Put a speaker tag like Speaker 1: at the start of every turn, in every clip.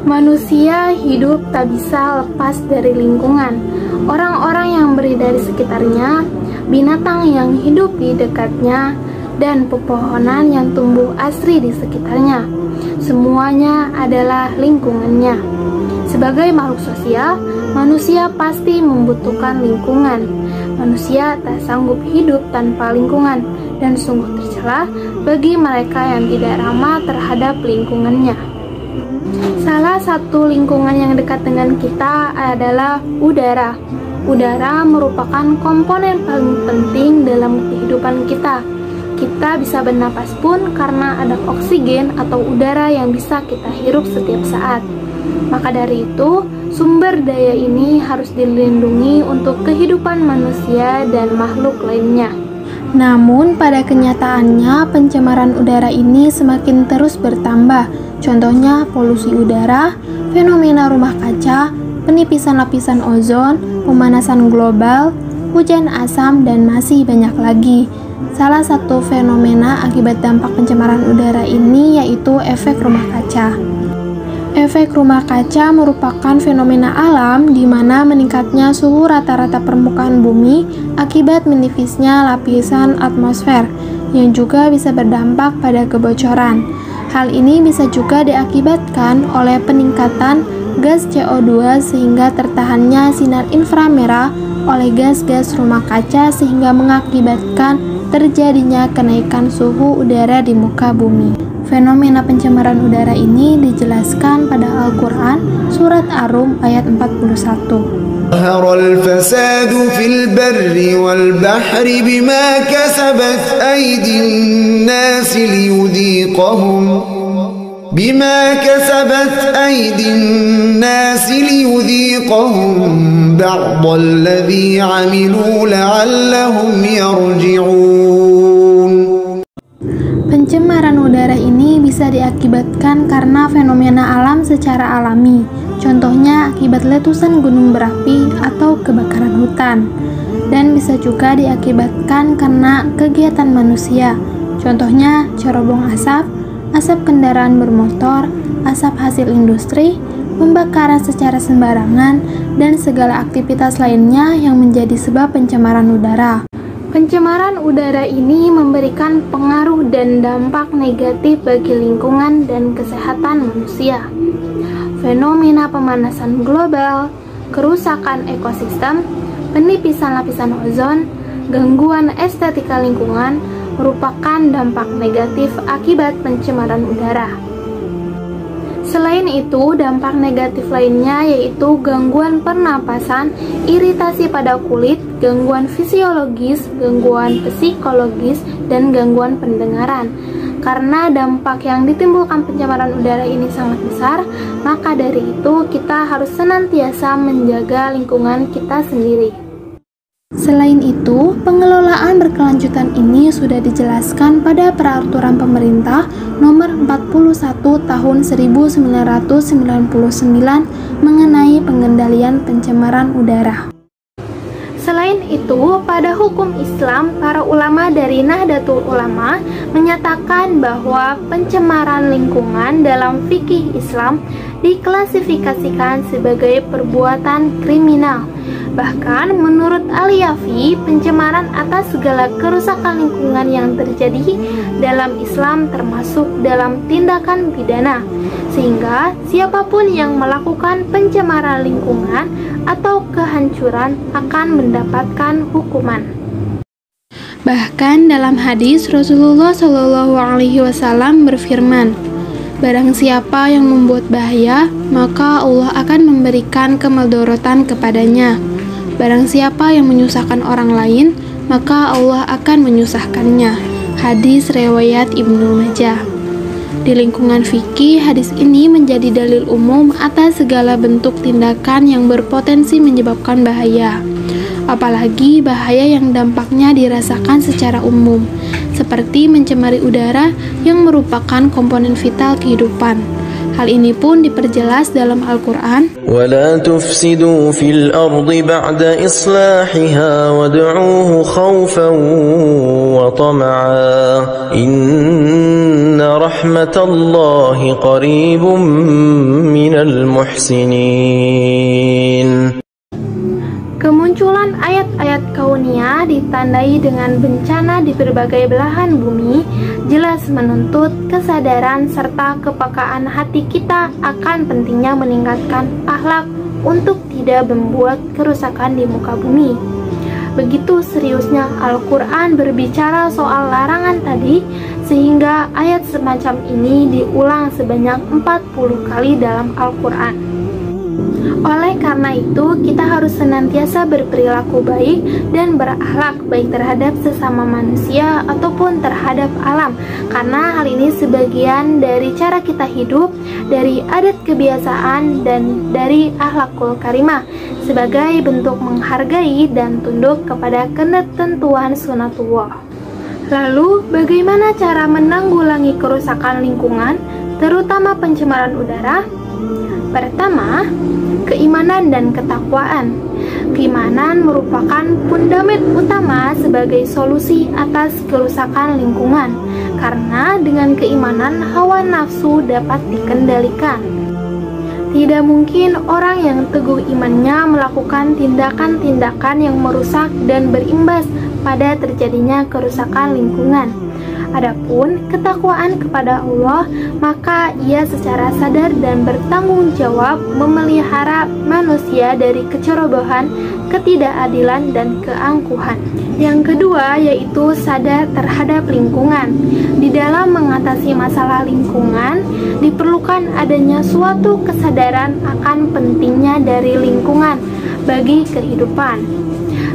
Speaker 1: Manusia hidup tak bisa lepas dari lingkungan, orang-orang yang berada di sekitarnya, binatang yang hidup di dekatnya, dan pepohonan yang tumbuh asri di sekitarnya. Semuanya adalah lingkungannya. Sebagai makhluk sosial, manusia pasti membutuhkan lingkungan. Manusia tak sanggup hidup tanpa lingkungan, dan sungguh tercela bagi mereka yang tidak ramah terhadap lingkungannya. Salah satu lingkungan yang dekat dengan kita adalah udara. Udara merupakan komponen paling penting dalam kehidupan kita. Kita bisa bernapas pun karena ada oksigen atau udara yang bisa kita hirup setiap saat. Maka dari itu, sumber daya ini harus dilindungi untuk kehidupan manusia dan makhluk lainnya. Namun, pada kenyataannya, pencemaran udara ini semakin terus bertambah. Contohnya, polusi udara, fenomena rumah kaca, penipisan lapisan ozon, pemanasan global, hujan asam, dan masih banyak lagi. Salah satu fenomena akibat dampak pencemaran udara ini yaitu efek rumah kaca. Efek rumah kaca merupakan fenomena alam di mana meningkatnya suhu rata-rata permukaan bumi akibat menipisnya lapisan atmosfer, yang juga bisa berdampak pada kebocoran. Hal ini bisa juga diakibatkan oleh peningkatan gas CO2 sehingga tertahannya sinar inframerah oleh gas-gas rumah kaca sehingga mengakibatkan terjadinya kenaikan suhu udara di muka bumi. Fenomena pencemaran udara ini dijelaskan pada Al-Quran Surat Ar-Rum ayat 41.
Speaker 2: ظهر الفساد في البر والبحر بما كسبت أيدي الناس ليذيقهم بعض الذي عملوا لعلهم يرجعون.
Speaker 1: Pencemaran udara ini bisa diakibatkan karena fenomena alam secara alami, contohnya akibat letusan gunung berapi atau kebakaran hutan, dan bisa juga diakibatkan karena kegiatan manusia, contohnya cerobong asap, asap kendaraan bermotor, asap hasil industri, pembakaran secara sembarangan, dan segala aktivitas lainnya yang menjadi sebab pencemaran udara. Pencemaran udara ini memberikan pengaruh dan dampak negatif bagi lingkungan dan kesehatan manusia. Fenomena pemanasan global, kerusakan ekosistem, penipisan lapisan ozon, gangguan estetika lingkungan merupakan dampak negatif akibat pencemaran udara. Selain itu, dampak negatif lainnya yaitu gangguan pernapasan, iritasi pada kulit, gangguan fisiologis, gangguan psikologis, dan gangguan pendengaran. Karena dampak yang ditimbulkan pencemaran udara ini sangat besar, maka dari itu kita harus senantiasa menjaga lingkungan kita sendiri. Selain itu, pengelolaan berkelanjutan ini sudah dijelaskan pada Peraturan Pemerintah Nomor 41 Tahun 1999 mengenai pengendalian pencemaran udara. Selain itu, pada hukum Islam, para ulama dari Nahdlatul Ulama menyatakan bahwa pencemaran lingkungan dalam fikih Islam diklasifikasikan sebagai perbuatan kriminal. Bahkan menurut Al-Yafi, pencemaran atas segala kerusakan lingkungan yang terjadi dalam Islam termasuk dalam tindakan pidana, sehingga siapapun yang melakukan pencemaran lingkungan atau kehancuran akan mendapatkan hukuman. Bahkan dalam hadis Rasulullah SAW berfirman, "Barang siapa yang membuat bahaya, maka Allah akan memberikan kemadharatan kepadanya. Barang siapa yang menyusahkan orang lain, maka Allah akan menyusahkannya." Hadis riwayat Ibnu Majah. Di lingkungan fikih, hadis ini menjadi dalil umum atas segala bentuk tindakan yang berpotensi menyebabkan bahaya, apalagi bahaya yang dampaknya dirasakan secara umum, seperti mencemari udara yang merupakan komponen vital kehidupan. Hal ini pun diperjelas dalam Al-Quran.
Speaker 3: وَلَا تُفْسِدُوا فِي الْأَرْضِ بَعْدَ إِصْلَاحِهَا وَادْعُوهُ خَوْفًا وَطَمَعًا إِنَّ رحمة الله قريب من المحسنين.
Speaker 1: Kemunculan ayat-ayat kauniyah ditandai dengan bencana di berbagai belahan bumi, jelas menuntut kesadaran serta kepekaan hati kita akan pentingnya meningkatkan akhlak untuk tidak membuat kerusakan di muka bumi. Begitu seriusnya Al-Quran berbicara soal larangan tadi, sehingga ayat semacam ini diulang sebanyak 40 kali dalam Al-Quran. Oleh karena itu, kita harus senantiasa berperilaku baik dan berakhlak baik terhadap sesama manusia ataupun terhadap alam, karena hal ini sebagian dari cara kita hidup, dari adat kebiasaan, dan dari akhlakul karimah sebagai bentuk menghargai dan tunduk kepada ketentuan sunatullah. Lalu, bagaimana cara menanggulangi kerusakan lingkungan, terutama pencemaran udara? Pertama, keimanan dan ketakwaan. Keimanan merupakan fundament utama sebagai solusi atas kerusakan lingkungan, karena dengan keimanan hawa nafsu dapat dikendalikan. Tidak mungkin orang yang teguh imannya melakukan tindakan-tindakan yang merusak dan berimbas pada terjadinya kerusakan lingkungan. Adapun ketakwaan kepada Allah, maka ia secara sadar dan bertanggung jawab memelihara manusia dari kecerobohan, ketidakadilan, dan keangkuhan. Yang kedua yaitu sadar terhadap lingkungan. Di dalam mengatasi masalah lingkungan, diperlukan adanya suatu kesadaran akan pentingnya dari lingkungan bagi kehidupan.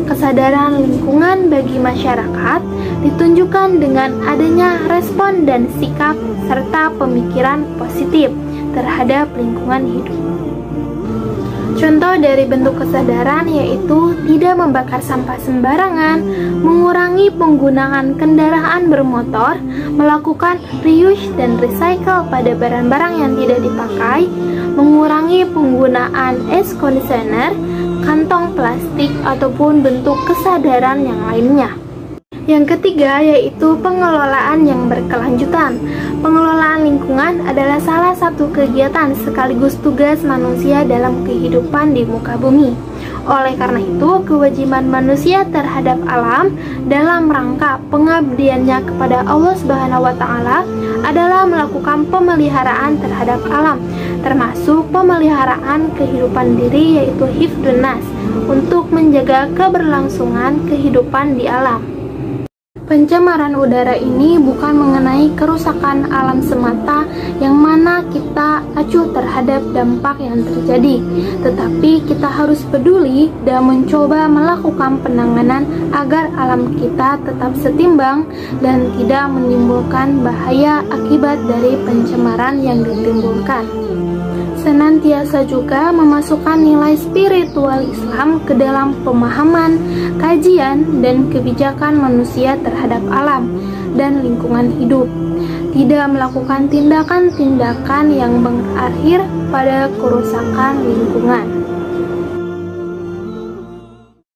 Speaker 1: Kesadaran lingkungan bagi masyarakat ditunjukkan dengan adanya respon dan sikap serta pemikiran positif terhadap lingkungan hidup. Contoh dari bentuk kesadaran yaitu tidak membakar sampah sembarangan, mengurangi penggunaan kendaraan bermotor, melakukan reuse dan recycle pada barang-barang yang tidak dipakai, mengurangi penggunaan air conditioner, kantong plastik, ataupun bentuk kesadaran yang lainnya. Yang ketiga yaitu pengelolaan yang berkelanjutan. Pengelolaan lingkungan adalah salah satu kegiatan sekaligus tugas manusia dalam kehidupan di muka bumi. Oleh karena itu, kewajiban manusia terhadap alam dalam rangka pengabdiannya kepada Allah Subhanahu wa Ta'ala adalah melakukan pemeliharaan terhadap alam, termasuk pemeliharaan kehidupan diri yaitu hifdun nas, untuk menjaga keberlangsungan kehidupan di alam. Pencemaran udara ini bukan mengenai kerusakan alam semata yang mana kita acuh terhadap dampak yang terjadi, tetapi kita harus peduli dan mencoba melakukan penanganan agar alam kita tetap setimbang dan tidak menimbulkan bahaya akibat dari pencemaran yang ditimbulkan. Senantiasa juga memasukkan nilai spiritual Islam ke dalam pemahaman, kajian, dan kebijakan manusia terhadap alam dan lingkungan hidup. Tidak melakukan tindakan-tindakan yang berakhir pada kerusakan lingkungan.